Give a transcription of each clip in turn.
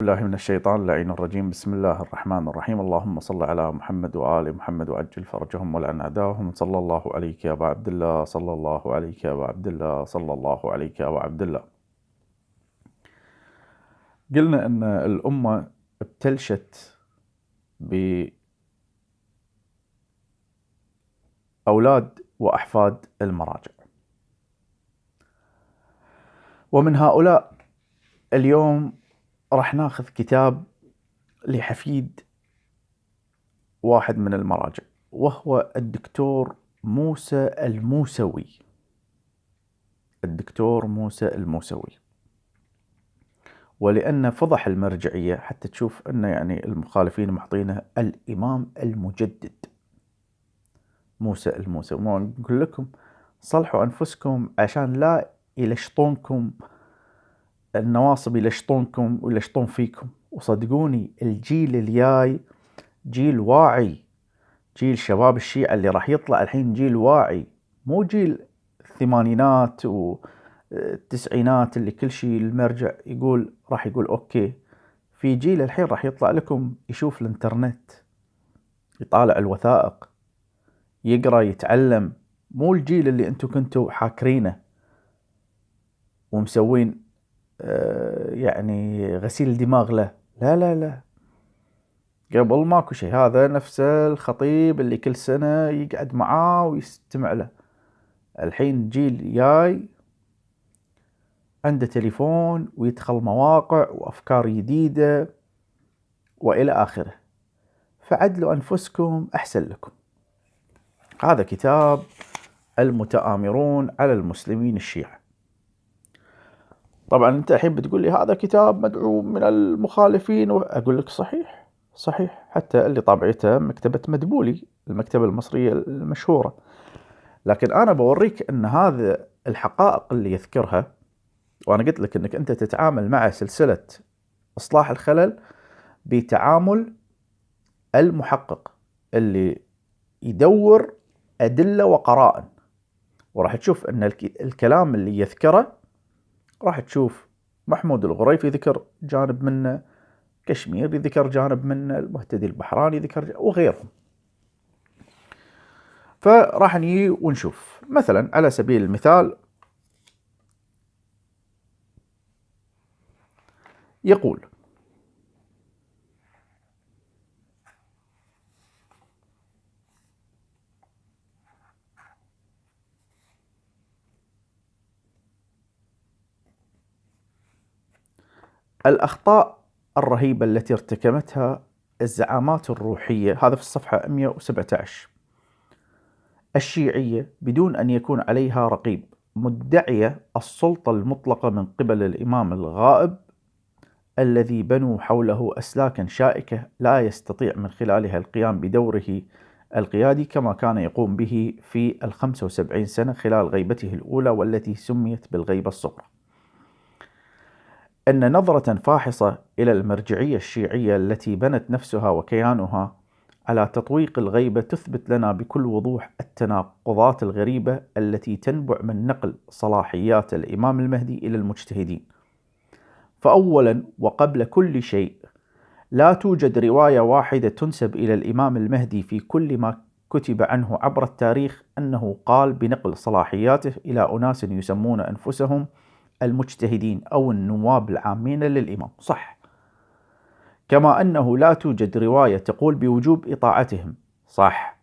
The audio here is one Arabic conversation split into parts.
بالله من الشيطان اللعين الرجيم. بسم الله الرحمن الرحيم. اللهم صل على محمد وآل محمد وعجل فرجهم ولعن أعداءهم. صلى الله عليك يا أبا عبد الله، صلى الله عليك يا أبا عبد الله، صلى الله عليك يا أبا عبد الله. قلنا أن الأمة ابتلشت بأولاد وأحفاد المراجع، ومن هؤلاء اليوم راح ناخذ كتاب لحفيد واحد من المراجع، وهو الدكتور موسى الموسوي. الدكتور موسى الموسوي، ولأن فضح المرجعية حتى تشوف أن يعني المخالفين محطينه الإمام المجدد موسى الموسوي. نقول لكم صلحوا أنفسكم عشان لا يلشطونكم النواصب، يلشطونكم ويلشطون فيكم. وصدقوني الجيل الجاي جيل واعي، جيل شباب الشيعة اللي راح يطلع الحين جيل واعي، مو جيل الثمانينات والتسعينات اللي كل شيء المرجع يقول راح يقول أوكي. في جيل الحين راح يطلع لكم يشوف الانترنت، يطالع الوثائق، يقرأ، يتعلم. مو الجيل اللي انتم كنتوا حاكرينه ومسوين يعني غسيل دماغ له. لا لا لا، قبل ماكو شيء. هذا نفس الخطيب اللي كل سنة يقعد معاه ويستمع له. الحين جيل جاي عنده تليفون ويدخل مواقع وأفكار جديدة وإلى آخره. فعدلوا أنفسكم أحسن لكم. هذا كتاب المتآمرون على المسلمين الشيعة. طبعا أنت الحين بتقول لي هذا كتاب مدعوم من المخالفين، أقول لك صحيح صحيح، حتى اللي طابعته مكتبة مدبولي، المكتبة المصرية المشهورة. لكن أنا بوريك أن هذا الحقائق اللي يذكرها، وأنا قلت لك أنك أنت تتعامل مع سلسلة إصلاح الخلل بتعامل المحقق اللي يدور أدلة وقرائن، وراح تشوف أن الكلام اللي يذكره راح تشوف محمود الغريفي ذكر جانب منه، كشمير ذكر جانب منه، المهتدي البحراني ذكر وغيرهم. فراح نيجي ونشوف مثلا على سبيل المثال يقول: الأخطاء الرهيبة التي ارتكبتها الزعامات الروحية، هذا في الصفحة 117، الشيعية بدون أن يكون عليها رقيب، مدعية السلطة المطلقة من قبل الإمام الغائب الذي بنوا حوله أسلاكا شائكة لا يستطيع من خلالها القيام بدوره القيادي كما كان يقوم به في 75 سنة خلال غيبته الأولى والتي سميت بالغيبة الصغرى. أن نظرة فاحصة إلى المرجعية الشيعية التي بنت نفسها وكيانها على تطويق الغيبة تثبت لنا بكل وضوح التناقضات الغريبة التي تنبع من نقل صلاحيات الإمام المهدي إلى المجتهدين. فأولا وقبل كل شيء، لا توجد رواية واحدة تنسب إلى الإمام المهدي في كل ما كتب عنه عبر التاريخ أنه قال بنقل صلاحياته إلى أناس يسمون أنفسهم المجتهدين أو النواب العامين للإمام. صح. كما أنه لا توجد رواية تقول بوجوب إطاعتهم. صح.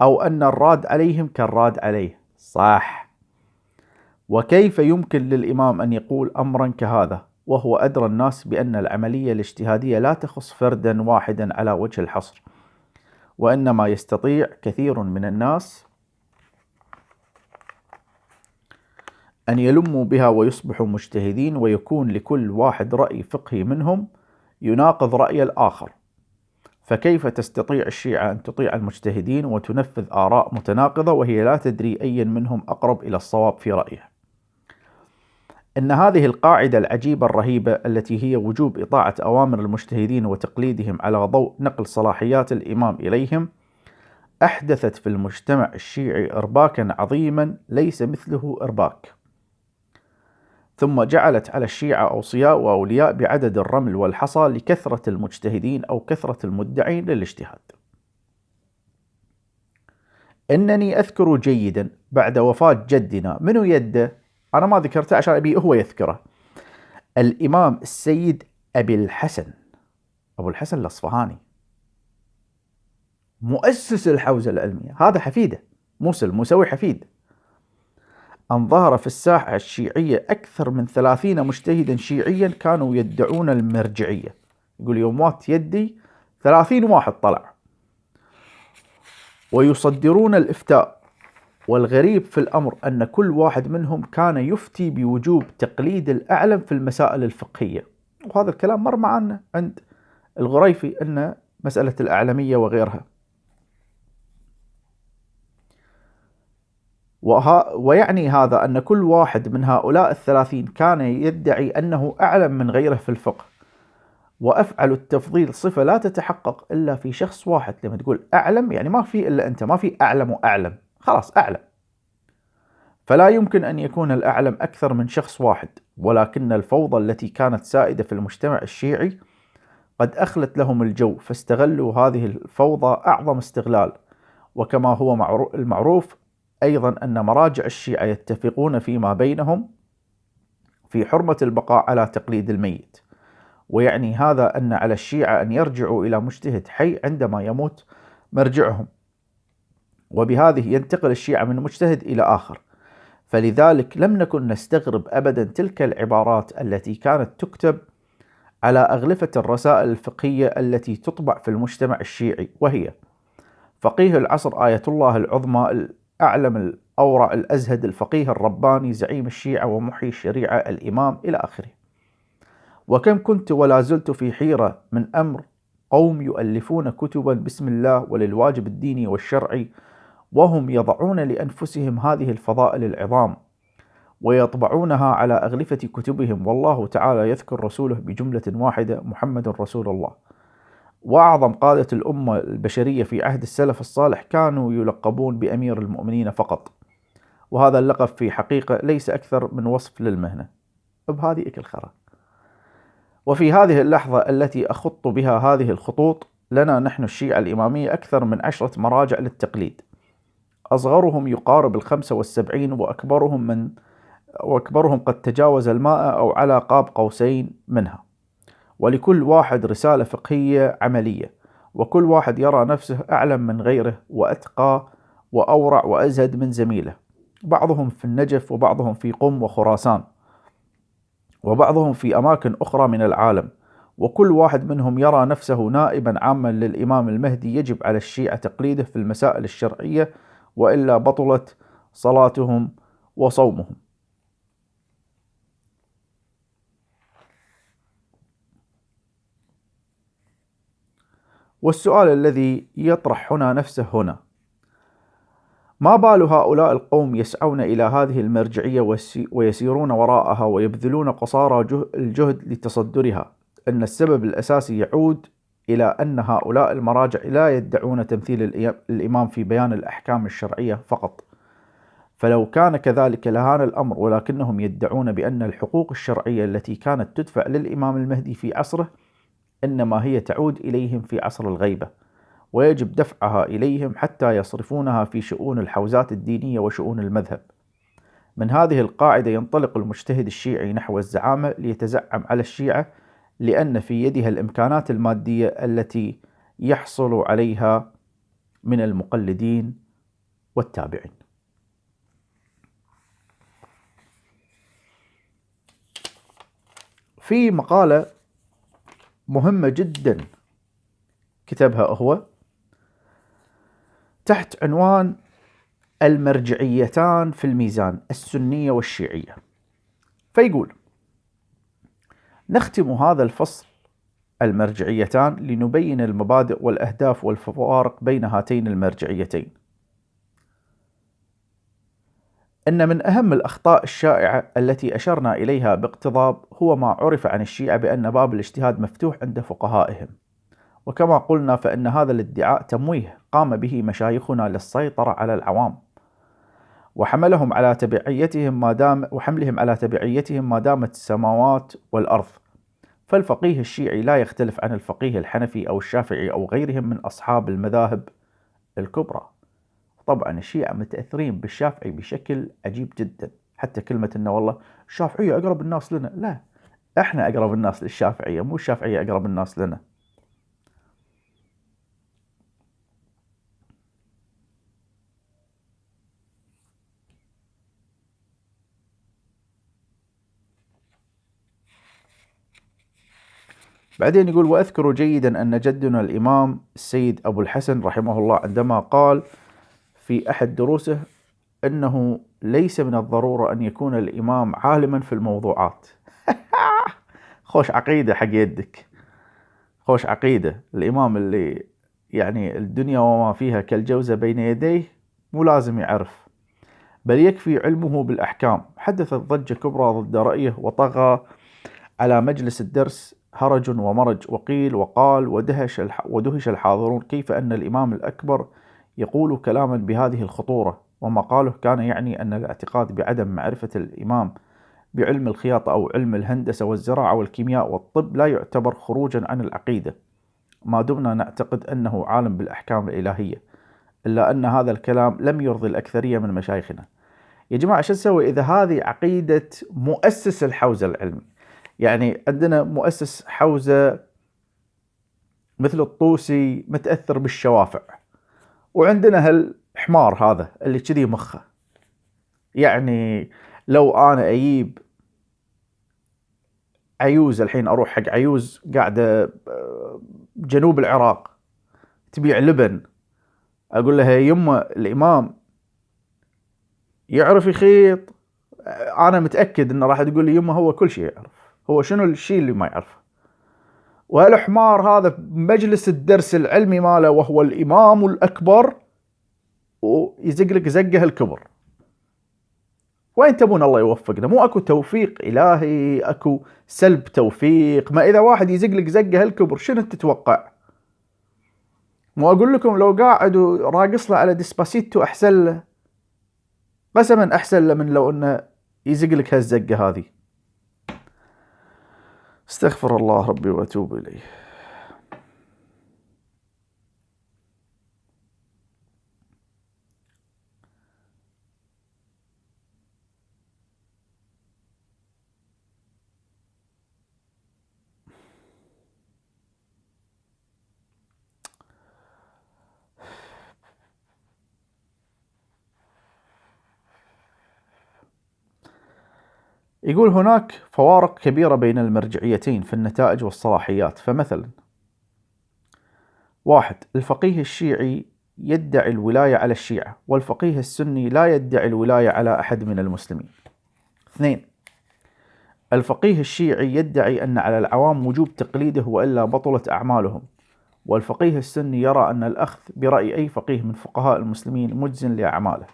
أو أن الراد عليهم كالراد عليه. صح. وكيف يمكن للإمام أن يقول أمرا كهذا وهو أدرى الناس بأن العملية الاجتهادية لا تخص فردا واحدا على وجه الحصر، وإنما يستطيع كثير من الناس أن يلموا بها ويصبحوا مجتهدين، ويكون لكل واحد رأي فقهي منهم يناقض رأي الآخر. فكيف تستطيع الشيعة أن تطيع المجتهدين وتنفذ آراء متناقضة وهي لا تدري أي منهم أقرب إلى الصواب في رأيه؟ إن هذه القاعدة العجيبة الرهيبة التي هي وجوب إطاعة أوامر المجتهدين وتقليدهم على ضوء نقل صلاحيات الإمام إليهم أحدثت في المجتمع الشيعي إرباكا عظيما ليس مثله إرباك. ثم جعلت على الشيعة أوصياء وأولياء بعدد الرمل والحصى لكثرة المجتهدين أو كثرة المدعين للاجتهاد. إنني أذكر جيدا بعد وفاة جدنا، منو يده؟ أنا ما ذكرته عشان أبي هو يذكره، الإمام السيد أبو الحسن الأصفهاني، مؤسس الحوزة العلمية، هذا حفيده موسل مسوي حفيد، أن ظهر في الساحة الشيعية أكثر من 30 مجتهدا شيعيا كانوا يدعون المرجعية. يقول يوم مات يدي 30 واحد طلع ويصدرون الإفتاء، والغريب في الأمر أن كل واحد منهم كان يفتي بوجوب تقليد الأعلم في المسائل الفقهية. وهذا الكلام مر معنا عند الغريفي أن مسألة الأعلمية وغيرها. ويعني هذا أن كل واحد من هؤلاء 30 كان يدعي أنه أعلم من غيره في الفقه، وأفعل التفضيل صفة لا تتحقق إلا في شخص واحد. لما تقول أعلم يعني ما في إلا أنت، ما في أعلم وأعلم، خلاص أعلم. فلا يمكن أن يكون الأعلم أكثر من شخص واحد، ولكن الفوضى التي كانت سائدة في المجتمع الشيعي قد أخلت لهم الجو، فاستغلوا هذه الفوضى أعظم استغلال. وكما هو المعروف أيضا أن مراجع الشيعة يتفقون فيما بينهم في حرمة البقاء على تقليد الميت، ويعني هذا أن على الشيعة أن يرجعوا إلى مجتهد حي عندما يموت مرجعهم، وبهذه ينتقل الشيعة من مجتهد إلى آخر. فلذلك لم نكن نستغرب أبدا تلك العبارات التي كانت تكتب على أغلفة الرسائل الفقهية التي تطبع في المجتمع الشيعي، وهي: فقيه العصر آية الله العظمى الأعلم الأورع الأزهد الفقيه الرباني زعيم الشيعة ومحيي الشريعة الإمام، إلى آخره. وكم كنت ولا زلت في حيرة من أمر قوم يؤلفون كتبا باسم الله وللواجب الديني والشرعي، وهم يضعون لأنفسهم هذه الفضائل العظام ويطبعونها على أغلفة كتبهم، والله تعالى يذكر رسوله بجملة واحدة: محمد رسول الله. وأعظم قادة الأمة البشرية في عهد السلف الصالح كانوا يلقبون بأمير المؤمنين فقط، وهذا اللقب في حقيقة ليس أكثر من وصف للمهنة. بهذه الخرا. وفي هذه اللحظة التي أخط بها هذه الخطوط، لنا نحن الشيعة الإمامية أكثر من 10 مراجع للتقليد، أصغرهم يقارب 75 وأكبرهم قد تجاوز 100 أو على قاب قوسين منها، ولكل واحد رسالة فقهية عملية، وكل واحد يرى نفسه أعلم من غيره وأتقى وأورع وأزهد من زميله، بعضهم في النجف وبعضهم في قم وخراسان وبعضهم في أماكن أخرى من العالم، وكل واحد منهم يرى نفسه نائبا عاما للإمام المهدي يجب على الشيعة تقليده في المسائل الشرعية، وإلا بطلت صلاتهم وصومهم. والسؤال الذي يطرح هنا نفسه هنا: ما بال هؤلاء القوم يسعون إلى هذه المرجعية ويسيرون وراءها ويبذلون قصارى الجهد لتصدرها؟ أن السبب الأساسي يعود إلى أن هؤلاء المراجع لا يدعون تمثيل الإمام في بيان الأحكام الشرعية فقط، فلو كان كذلك لهان الأمر، ولكنهم يدعون بأن الحقوق الشرعية التي كانت تدفع للإمام المهدي في عصره إنما هي تعود إليهم في عصر الغيبة، ويجب دفعها إليهم حتى يصرفونها في شؤون الحوزات الدينية وشؤون المذهب. من هذه القاعدة ينطلق المجتهد الشيعي نحو الزعامة ليتزعم على الشيعة، لأن في يدها الإمكانات المادية التي يحصل عليها من المقلدين والتابعين. في مقالة مهمة جدا كتبها هو تحت عنوان المرجعيتان في الميزان، السنية والشيعية، فيقول: نختم هذا الفصل المرجعيتان لنبين المبادئ والأهداف والفوارق بين هاتين المرجعيتين. إن من أهم الأخطاء الشائعة التي أشرنا إليها باقتضاب هو ما عرف عن الشيعة بأن باب الاجتهاد مفتوح عند فقهائهم، وكما قلنا فإن هذا الادعاء تمويه قام به مشايخنا للسيطرة على العوام، وحملهم على تبعيتهم ما دامت السماوات والأرض. فالفقيه الشيعي لا يختلف عن الفقيه الحنفي أو الشافعي أو غيرهم من أصحاب المذاهب الكبرى. طبعا الشيعة متأثرين بالشافعي بشكل عجيب جدا، حتى كلمة إنه والله الشافعية أقرب الناس لنا، لا، إحنا أقرب الناس للشافعية، مو الشافعية أقرب الناس لنا. بعدين يقول: وأذكر جيدا أن جدنا الإمام السيد أبو الحسن رحمه الله عندما قال في أحد دروسه أنه ليس من الضرورة أن يكون الإمام عالما في الموضوعات. خوش عقيدة حق يدك، خوش عقيدة. الإمام اللي يعني الدنيا وما فيها كالجوزة بين يديه مو لازم يعرف، بل يكفي علمه بالأحكام. حدثت ضجة كبرى ضد رأيه، وطغى على مجلس الدرس هرج ومرج، وقيل وقال، ودهش الحاضرون كيف أن الإمام الأكبر يقول كلاما بهذه الخطورة. ومقاله كان يعني أن الاعتقاد بعدم معرفة الإمام بعلم الخياطة أو علم الهندسة والزراعة والكيمياء والطب لا يعتبر خروجا عن العقيدة، ما دمنا نعتقد أنه عالم بالأحكام الإلهية، إلا أن هذا الكلام لم يرضي الأكثرية من مشايخنا. يا جماعة شو نسوي إذا هذه عقيدة مؤسس الحوزة العلمي؟ يعني عندنا مؤسس حوزة مثل الطوسي متأثر بالشوافع، وعندنا هالحمار هذا اللي كذي مخه. يعني لو أنا أجيب عيوز الحين، أروح حق عيوز قاعدة جنوب العراق تبيع لبن، أقول لها يمه الإمام يعرف يخيط، أنا متأكد إنه راح تقول لي يمه هو كل شيء يعرف، هو شنو الشيء اللي ما يعرفه؟ والحمار هذا مجلس الدرس العلمي ماله وهو الإمام الأكبر ويزقلك زقه الكبر. وين تبون الله يوفقنا؟ مو أكو توفيق إلهي، أكو سلب توفيق. ما إذا واحد يزقلك زقه الكبر شنو تتوقع؟ مو أقول لكم لو قاعد وراقص له على ديسباسيتو أحسن له، قسما أحسن له من لو أنه يزقلك هالزقة هذه. استغفر الله ربي وأتوب إليه. يقول: هناك فوارق كبيرة بين المرجعيتين في النتائج والصلاحيات. فمثلا 1. الفقيه الشيعي يدعي الولاية على الشيعة، والفقيه السني لا يدعي الولاية على أحد من المسلمين. 2. الفقيه الشيعي يدعي أن على العوام وجوب تقليده وإلا بطلت أعمالهم، والفقيه السني يرى أن الأخذ برأي أي فقيه من فقهاء المسلمين مجز لأعماله.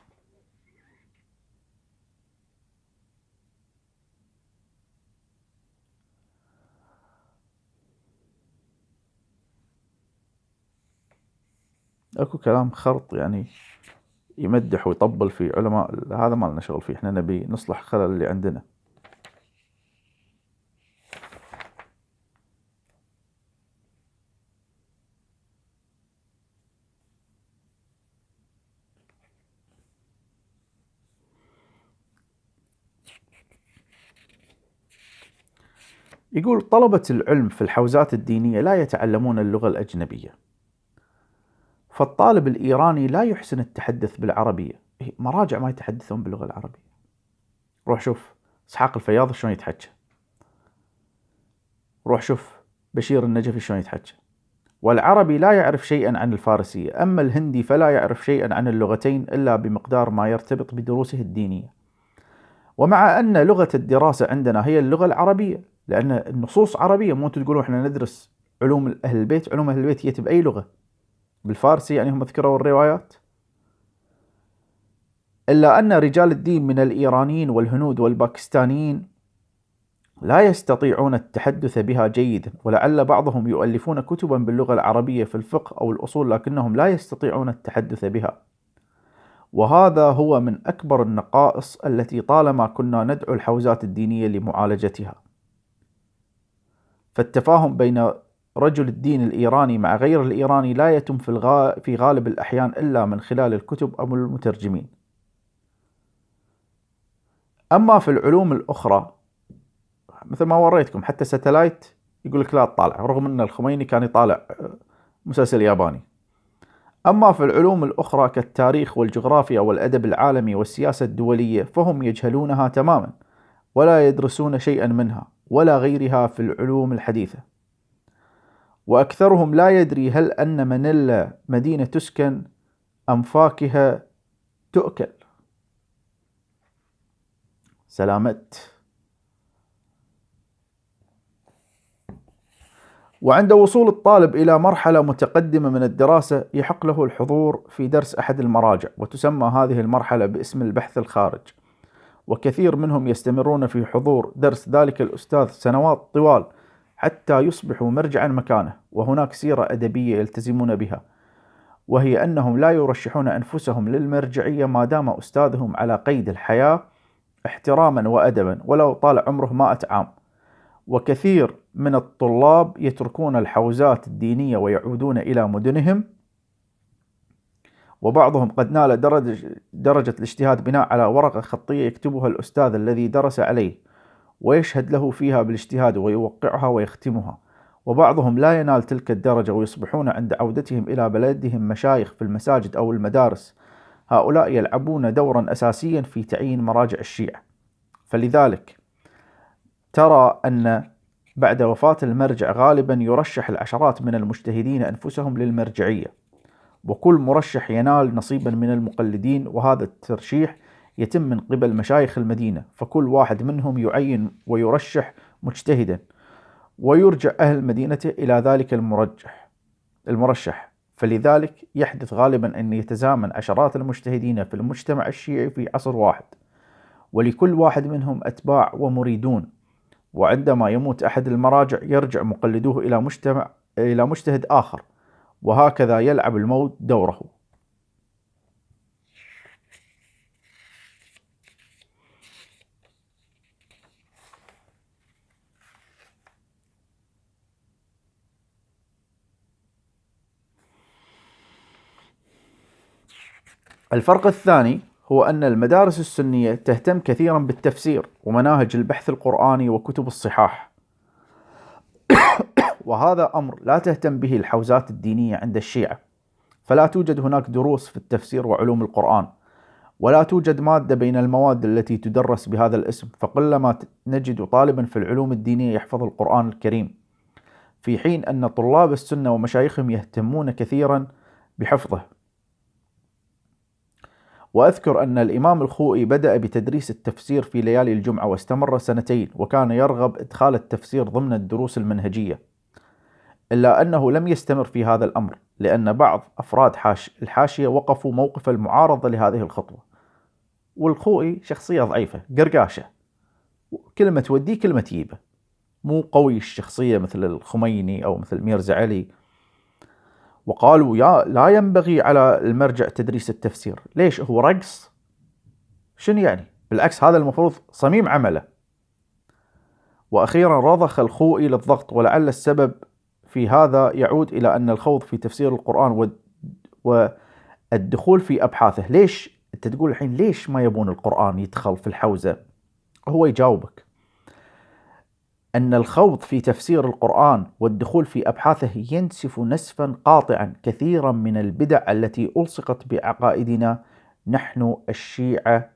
أكو كلام خرط يعني يمدح ويطبل في علماء، هذا ما لنا شغل فيه، احنا نبي نصلح خلل اللي عندنا. يقول: طلبة العلم في الحوزات الدينية لا يتعلمون اللغة الأجنبية، فالطالب الإيراني لا يحسن التحدث بالعربية. مراجع ما يتحدثون باللغة العربية. روح شوف إسحاق الفياض شلون يتحكى، روح شوف بشير النجفي شلون يتحكى. والعربي لا يعرف شيئا عن الفارسية، أما الهندي فلا يعرف شيئا عن اللغتين إلا بمقدار ما يرتبط بدروسه الدينية. ومع أن لغة الدراسة عندنا هي اللغة العربية، لأن النصوص عربية، مو أنتم تقولون إحنا ندرس علوم أهل البيت، علوم أهل البيت هي بأي لغة؟ بالفارسي، يعني هم ذكروا الروايات. إلا أن رجال الدين من الإيرانيين والهنود والباكستانيين لا يستطيعون التحدث بها جيدا، ولعل بعضهم يؤلفون كتبا باللغة العربية في الفقه أو الأصول، لكنهم لا يستطيعون التحدث بها. وهذا هو من أكبر النقائص التي طالما كنا ندعو الحوزات الدينية لمعالجتها. فالتفاهم بين رجل الدين الإيراني مع غير الإيراني لا يتم في غالب الأحيان إلا من خلال الكتب أو المترجمين. أما في العلوم الأخرى مثل ما وريتكم، حتى ساتلايت يقول لك لا تطالع، رغم أن الخميني كان يطالع مسلسل ياباني. أما في العلوم الأخرى كالتاريخ والجغرافيا والأدب العالمي والسياسة الدولية فهم يجهلونها تماما، ولا يدرسون شيئا منها ولا غيرها في العلوم الحديثة. وأكثرهم لا يدري هل أن مانيلا مدينة تسكن أم فاكهة تؤكل. سلامت. وعند وصول الطالب إلى مرحلة متقدمة من الدراسة يحق له الحضور في درس أحد المراجع، وتسمى هذه المرحلة باسم البحث الخارج. وكثير منهم يستمرون في حضور درس ذلك الأستاذ سنوات طوال حتى يصبحوا مرجعا مكانه. وهناك سيرة أدبية يلتزمون بها، وهي أنهم لا يرشحون أنفسهم للمرجعية ما دام أستاذهم على قيد الحياة احتراما وأدبا ولو طال عمره 100 عام. وكثير من الطلاب يتركون الحوزات الدينية ويعودون إلى مدنهم، وبعضهم قد نال درجة الاجتهاد بناء على ورقة خطية يكتبها الأستاذ الذي درس عليه ويشهد له فيها بالاجتهاد ويوقعها ويختمها. وبعضهم لا ينال تلك الدرجة ويصبحون عند عودتهم إلى بلدهم مشايخ في المساجد أو المدارس. هؤلاء يلعبون دورا أساسيا في تعيين مراجع الشيعة. فلذلك ترى أن بعد وفاة المرجع غالبا يرشح العشرات من المجتهدين أنفسهم للمرجعية، وكل مرشح ينال نصيبا من المقلدين، وهذا الترشيح يتم من قبل مشايخ المدينة، فكل واحد منهم يعين ويرشح مجتهدا، ويرجع أهل مدينته إلى ذلك المرشح. فلذلك يحدث غالبا أن يتزامن عشرات المجتهدين في المجتمع الشيعي في عصر واحد، ولكل واحد منهم أتباع ومريدون. وعندما يموت أحد المراجع يرجع مقلدوه إلى مجتهد آخر، وهكذا يلعب الموت دوره. الفرق الثاني هو أن المدارس السنية تهتم كثيرا بالتفسير ومناهج البحث القرآني وكتب الصحاح، وهذا أمر لا تهتم به الحوزات الدينية عند الشيعة. فلا توجد هناك دروس في التفسير وعلوم القرآن، ولا توجد مادة بين المواد التي تدرس بهذا الاسم، فقلما نجد طالبا في العلوم الدينية يحفظ القرآن الكريم، في حين أن طلاب السنة ومشايخهم يهتمون كثيرا بحفظه. وأذكر أن الإمام الخوئي بدأ بتدريس التفسير في ليالي الجمعة واستمر 2 سنين، وكان يرغب إدخال التفسير ضمن الدروس المنهجية، إلا أنه لم يستمر في هذا الأمر لأن بعض أفراد الحاشية وقفوا موقف المعارضة لهذه الخطوة. والخوئي شخصية ضعيفة قرقاشة، كلمة توديه كلمة تجيبه، مو قوي الشخصية مثل الخميني أو مثل ميرزا علي. وقالوا لا ينبغي على المرجع تدريس التفسير. ليش؟ هو رقص؟ شنو يعني؟ بالعكس هذا المفروض صميم عمله. وأخيرا رضخ الخوئي للضغط، ولعل السبب في هذا يعود إلى أن الخوض في تفسير القرآن والدخول في أبحاثه. ليش؟ أنت تقول الحين ليش ما يبون القرآن يدخل في الحوزة؟ هو يجاوبك أن الخوض في تفسير القرآن والدخول في أبحاثه ينسف نسفا قاطعا كثيرا من البدع التي ألصقت بعقائدنا نحن الشيعة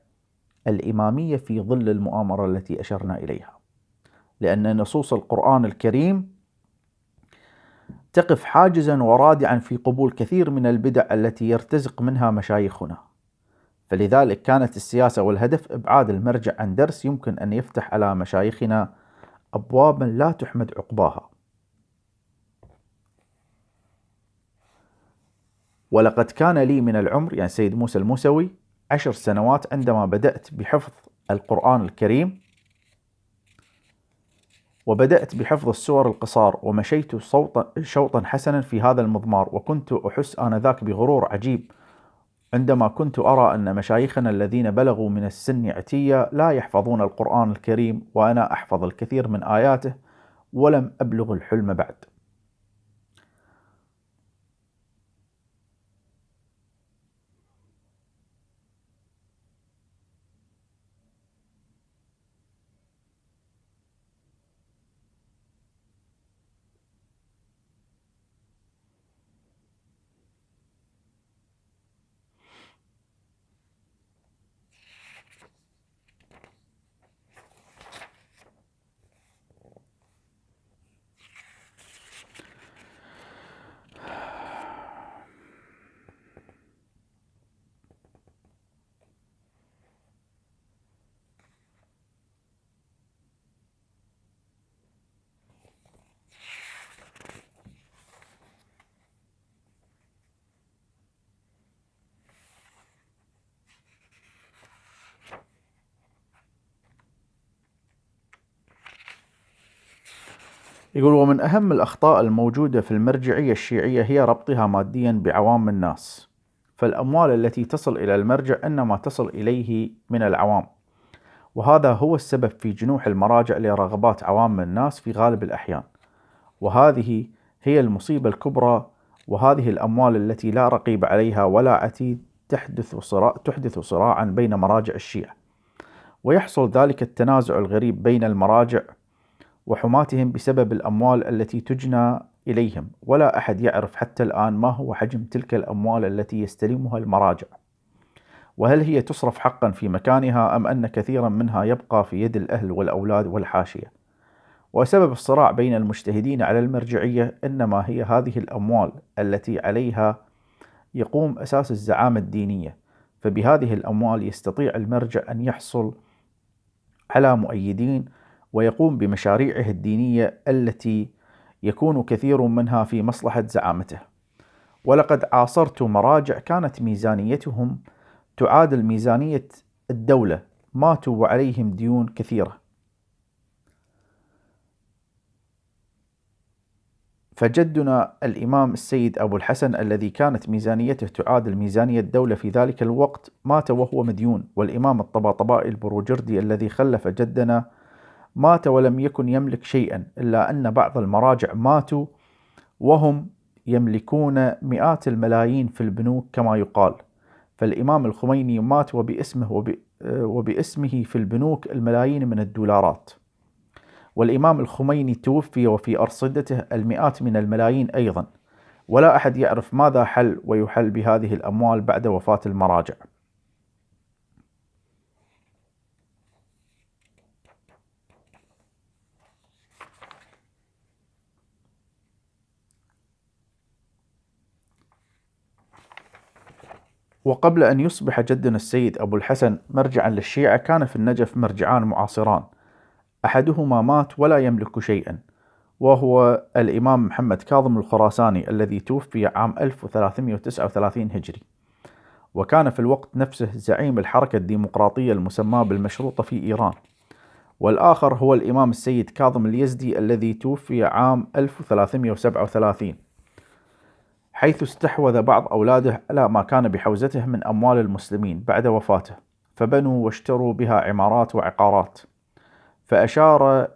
الإمامية في ظل المؤامرة التي أشرنا إليها، لأن نصوص القرآن الكريم تقف حاجزا ورادعا في قبول كثير من البدع التي يرتزق منها مشايخنا. فلذلك كانت السياسة والهدف إبعاد المرجع عن درس يمكن أن يفتح على مشايخنا أبوابا لا تحمد عقباها. ولقد كان لي من العمر، يعني سيد موسى الموسوي، 10 سنوات عندما بدأت بحفظ القرآن الكريم، وبدأت بحفظ السور القصار، ومشيت شوطا حسنا في هذا المضمار، وكنت أحس آنذاك بغرور عجيب عندما كنت أرى أن مشايخنا الذين بلغوا من السن عتية لا يحفظون القرآن الكريم، وأنا أحفظ الكثير من آياته ولم أبلغ الحلم بعد. يقول: ومن أهم الأخطاء الموجودة في المرجعية الشيعية هي ربطها ماديا بعوام الناس، فالأموال التي تصل إلى المرجع إنما تصل إليه من العوام، وهذا هو السبب في جنوح المراجع لرغبات عوام الناس في غالب الأحيان، وهذه هي المصيبة الكبرى. وهذه الأموال التي لا رقيب عليها ولا عتيد تحدث صراعا بين مراجع الشيعة، ويحصل ذلك التنازع الغريب بين المراجع وحماتهم بسبب الأموال التي تجنى إليهم، ولا أحد يعرف حتى الآن ما هو حجم تلك الأموال التي يستلمها المراجع، وهل هي تصرف حقا في مكانها أم أن كثيرا منها يبقى في يد الأهل والأولاد والحاشية. وسبب الصراع بين المجتهدين على المرجعية إنما هي هذه الأموال التي عليها يقوم أساس الزعامة الدينية، فبهذه الأموال يستطيع المرجع أن يحصل على مؤيدين ويقوم بمشاريعه الدينية التي يكون كثير منها في مصلحة زعامته. ولقد عاصرت مراجع كانت ميزانيتهم تعادل ميزانية الدولة، ماتوا وعليهم ديون كثيرة، فجدنا الإمام السيد أبو الحسن الذي كانت ميزانيته تعادل ميزانية الدولة في ذلك الوقت مات وهو مديون، والإمام الطباطبائي البروجردي الذي خلف جدنا مات ولم يكن يملك شيئا، إلا أن بعض المراجع ماتوا وهم يملكون مئات الملايين في البنوك كما يقال. فالإمام الخميني مات وباسمه في البنوك الملايين من الدولارات، والإمام الخميني توفي وفي أرصدته المئات من الملايين أيضا، ولا أحد يعرف ماذا حل ويحل بهذه الأموال بعد وفاة المراجع. وقبل أن يصبح جدنا السيد أبو الحسن مرجعا للشيعة كان في النجف مرجعان معاصران، أحدهما مات ولا يملك شيئا، وهو الإمام محمد كاظم الخراساني الذي توفي عام 1339 هجري، وكان في الوقت نفسه زعيم الحركة الديمقراطية المسماة بالمشروطة في إيران. والآخر هو الإمام السيد كاظم اليزدي الذي توفي عام 1337، حيث استحوذ بعض أولاده على ما كان بحوزته من أموال المسلمين بعد وفاته، فبنوا واشتروا بها عمارات وعقارات. فأشار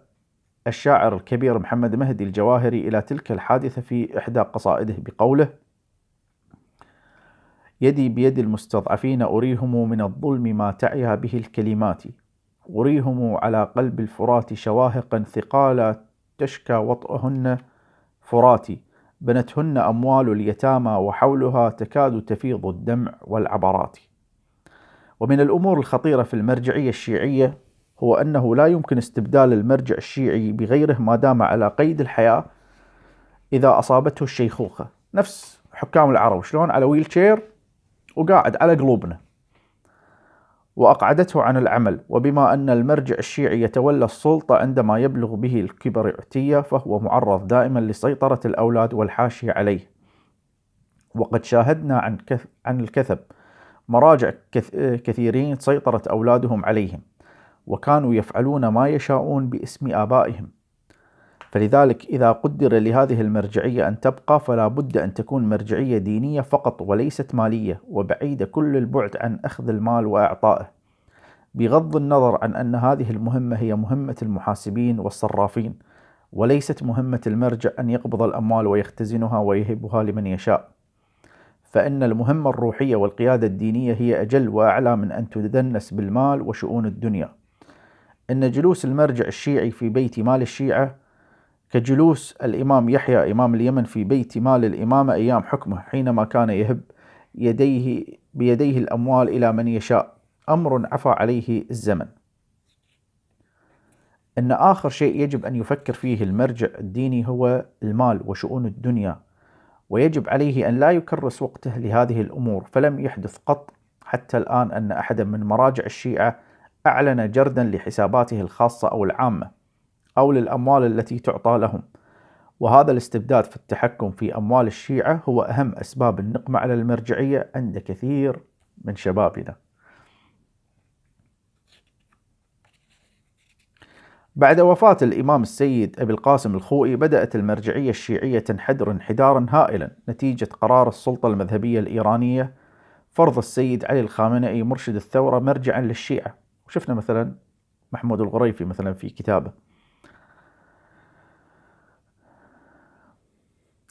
الشاعر الكبير محمد مهدي الجواهري إلى تلك الحادثة في إحدى قصائده بقوله: يدي بيد المستضعفين أريهم من الظلم ما تعيا به الكلمات، أريهم على قلب الفرات شواهقا ثقالا تشكى وطئهن فراتي، بنتهن أموال اليتامى وحولها تكاد تفيض الدمع والعبرات. ومن الأمور الخطيرة في المرجعية الشيعية هو أنه لا يمكن استبدال المرجع الشيعي بغيره ما دام على قيد الحياة إذا أصابته الشيخوخة، نفس حكام العرب شلون على ويلشير وقاعد على قلوبنا، وأقعدته عن العمل. وبما أن المرجع الشيعي يتولى السلطة عندما يبلغ به الكبر عتية، فهو معرض دائما لسيطرة الأولاد والحاشية عليه. وقد شاهدنا عن الكثب مراجع كثيرين سيطرت أولادهم عليهم، وكانوا يفعلون ما يشاءون باسم آبائهم، فلذلك إذا قدر لهذه المرجعية أن تبقى فلا بد أن تكون مرجعية دينية فقط وليست مالية، وبعيدة كل البعد عن أخذ المال وإعطائه، بغض النظر عن أن هذه المهمة هي مهمة المحاسبين والصرافين، وليست مهمة المرجع أن يقبض الأموال ويختزنها ويهبها لمن يشاء. فإن المهمة الروحية والقيادة الدينية هي أجل وأعلى من أن تدنس بالمال وشؤون الدنيا. إن جلوس المرجع الشيعي في بيت مال الشيعة كجلوس الإمام يحيى إمام اليمن في بيت مال الإمامة أيام حكمه، حينما كان يهب بيديه الأموال إلى من يشاء، أمر عفى عليه الزمن. إن آخر شيء يجب أن يفكر فيه المرجع الديني هو المال وشؤون الدنيا، ويجب عليه أن لا يكرس وقته لهذه الأمور. فلم يحدث قط حتى الآن أن أحدا من مراجع الشيعة أعلن جردا لحساباته الخاصة أو العامة أو للأموال التي تعطى لهم. وهذا الاستبداد في التحكم في أموال الشيعة هو أهم أسباب النقمة على المرجعية عند كثير من شبابنا. بعد وفاة الإمام السيد أبي القاسم الخوئي بدأت المرجعية الشيعية تنحدر انحدارا هائلا نتيجة قرار السلطة المذهبية الإيرانية فرض السيد علي الخامنئي مرشد الثورة مرجعا للشيعة. وشفنا مثلا محمود الغريفي مثلا في كتابه.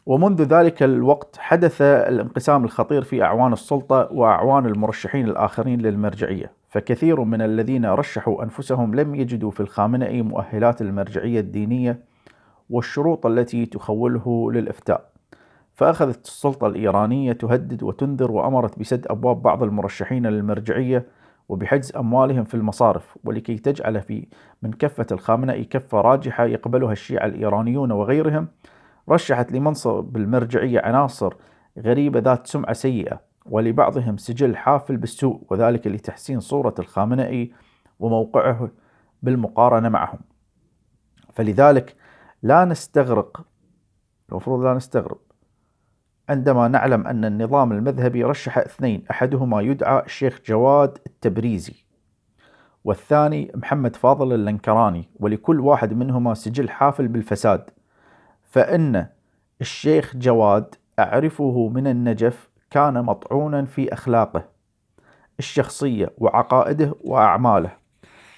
ومنذ ذلك الوقت حدث الانقسام الخطير في أعوان السلطة وأعوان المرشحين الآخرين للمرجعية، فكثير من الذين رشحوا أنفسهم لم يجدوا في الخامنئي مؤهلات المرجعية الدينية والشروط التي تخوله للإفتاء، فأخذت السلطة الإيرانية تهدد وتنذر، وأمرت بسد أبواب بعض المرشحين للمرجعية وبحجز أموالهم في المصارف، ولكي تجعل من كفة الخامنئي كفة راجحة يقبلها الشيعة الإيرانيون وغيرهم، رشحت لمنصب المرجعية عناصر غريبة ذات سمعة سيئة، ولبعضهم سجل حافل بالسوء، وذلك لتحسين صورة الخامنئي وموقعه بالمقارنة معهم. فلذلك المفروض لا نستغرب عندما نعلم أن النظام المذهبي رشح اثنين، أحدهما يدعى الشيخ جواد التبريزي والثاني محمد فاضل اللنكراني، ولكل واحد منهما سجل حافل بالفساد. فإن الشيخ جواد أعرفه من النجف كان مطعونا في أخلاقه الشخصية وعقائده وأعماله،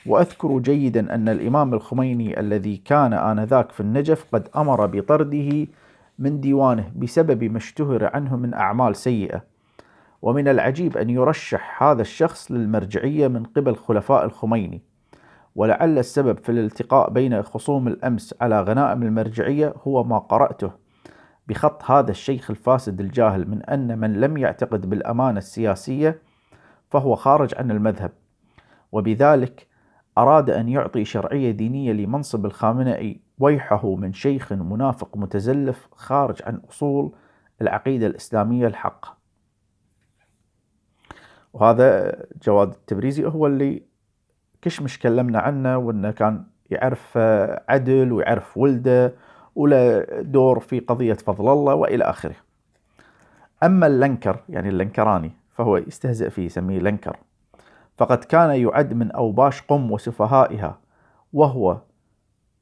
وأذكر جيدا أن الإمام الخميني الذي كان آنذاك في النجف قد أمر بطرده من ديوانه بسبب ما اشتهر عنه من أعمال سيئة. ومن العجيب أن يرشح هذا الشخص للمرجعية من قبل خلفاء الخميني، ولعل السبب في الالتقاء بين خصوم الأمس على غنائم المرجعية هو ما قرأته بخط هذا الشيخ الفاسد الجاهل من أن من لم يعتقد بالأمانة السياسية فهو خارج عن المذهب، وبذلك أراد أن يعطي شرعية دينية لمنصب الخامنئي. ويحه من شيخ منافق متزلف خارج عن أصول العقيدة الإسلامية الحق. وهذا جواد التبريزي هو اللي كشمش كلمنا عنه، وأنه كان يعرف عدل ويعرف ولده وله دور في قضية فضل الله وإلى آخره. أما اللنكر يعني اللنكراني فهو يستهزئ فيه، يسميه لنكر، فقد كان يعد من أوباش قم وسفهائها، وهو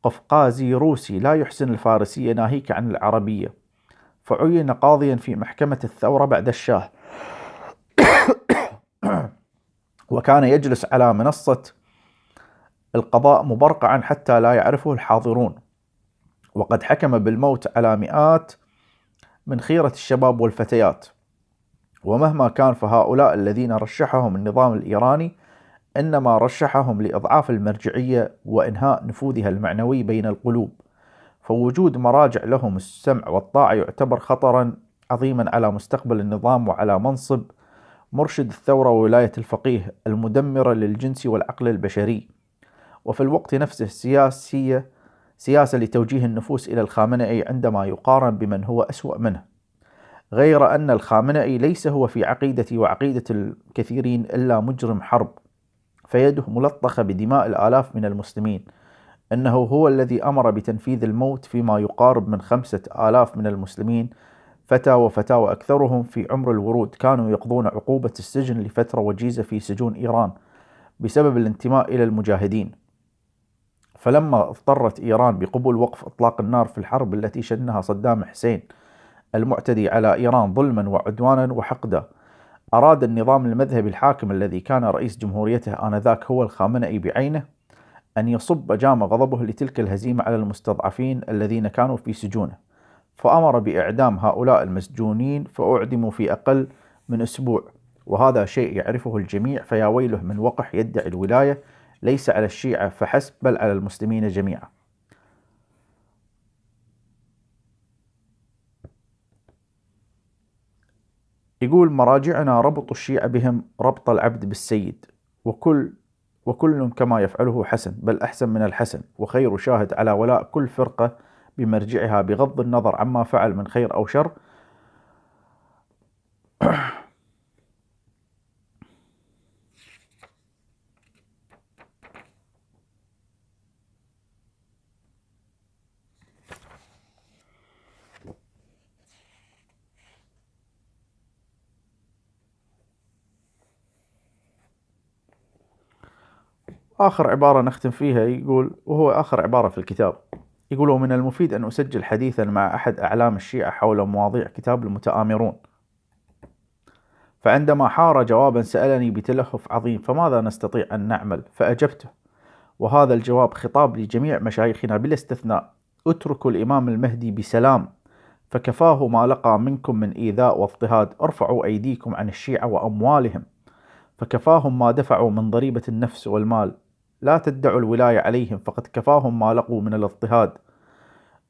قفقازي روسي لا يحسن الفارسية ناهيك عن العربية، فعين قاضيا في محكمة الثورة بعد الشاه، وكان يجلس على منصة القضاء مبرقعا حتى لا يعرفه الحاضرون، وقد حكم بالموت على مئات من خيرة الشباب والفتيات. ومهما كان فهؤلاء الذين رشحهم النظام الإيراني إنما رشحهم لإضعاف المرجعية وإنهاء نفوذها المعنوي بين القلوب، فوجود مراجع لهم السمع والطاعة يعتبر خطرا عظيما على مستقبل النظام وعلى منصب مرشد الثورة وولاية الفقيه المدمرة للجنس والعقل البشري. وفي الوقت نفسه سياسة لتوجيه النفوس إلى الخامنئي عندما يقارن بمن هو أسوأ منه، غير أن الخامنئي ليس هو في عقيدتي وعقيدة الكثيرين إلا مجرم حرب، فيده ملطخة بدماء الآلاف من المسلمين. إنه هو الذي أمر بتنفيذ الموت فيما يقارب من 5,000 من المسلمين، فتى وفتاة، وأكثرهم في عمر الورود، كانوا يقضون عقوبة السجن لفترة وجيزة في سجون إيران بسبب الانتماء إلى المجاهدين. فلما اضطرت إيران بقبول وقف إطلاق النار في الحرب التي شنها صدام حسين المعتدي على إيران ظلما وعدوانا وحقدا، أراد النظام المذهبي الحاكم الذي كان رئيس جمهوريته آنذاك هو الخامنئي بعينه أن يصب جام غضبه لتلك الهزيمة على المستضعفين الذين كانوا في سجونه، فأمر بإعدام هؤلاء المسجونين فأعدموا في أقل من أسبوع، وهذا شيء يعرفه الجميع، فيا ويله من وقح يدعي الولاية ليس على الشيعة فحسب بل على المسلمين جميعا. يقول مراجعنا ربط الشيعة بهم ربط العبد بالسيد، وكل كما يفعله حسن، بل أحسن من الحسن، وخير شاهد على ولاء كل فرقة بمرجعها بغض النظر عما فعل من خير أو شر. آخر عبارة نختم فيها يقول، وهو آخر عبارة في الكتاب، يقول ومن المفيد أن أسجل حديثا مع أحد أعلام الشيعة حول مواضيع كتاب المتآمرون، فعندما حار جوابا سألني بتلهف عظيم فماذا نستطيع أن نعمل؟ فأجبته، وهذا الجواب خطاب لجميع مشايخنا بلا استثناء: اتركوا الإمام المهدي بسلام، فكفاه ما لقى منكم من إيذاء واضطهاد، ارفعوا أيديكم عن الشيعة وأموالهم، فكفاهم ما دفعوا من ضريبة النفس والمال، لا تدعوا الولاية عليهم فقد كفاهم ما لقوا من الاضطهاد،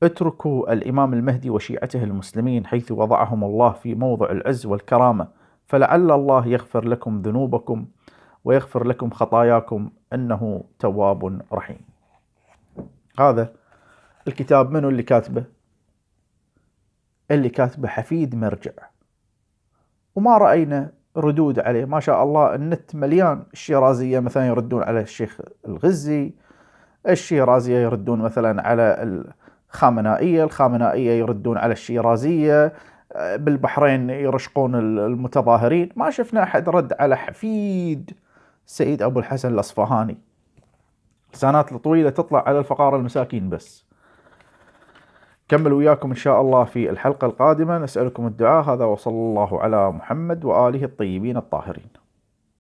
اتركوا الإمام المهدي وشيعته المسلمين حيث وضعهم الله في موضع العز والكرامة، فلعل الله يغفر لكم ذنوبكم ويغفر لكم خطاياكم إنه تواب رحيم. هذا الكتاب منو اللي كاتبه؟ اللي كاتبه حفيد مرجع، وما رأينا ردود عليه. ما شاء الله النت مليان، الشيرازية مثلا يردون على الشيخ الغزي، الشيرازية يردون مثلا على الخامنائية، الخامنائية يردون على الشيرازية، بالبحرين يرشقون المتظاهرين. ما شفنا أحد رد على حفيد سيد أبو الحسن الأصفهاني. سنوات طويلة تطلع على الفقراء المساكين بس. كمل وياكم إن شاء الله في الحلقة القادمة، نسألكم الدعاء. هذا وصلى الله على محمد وآله الطيبين الطاهرين.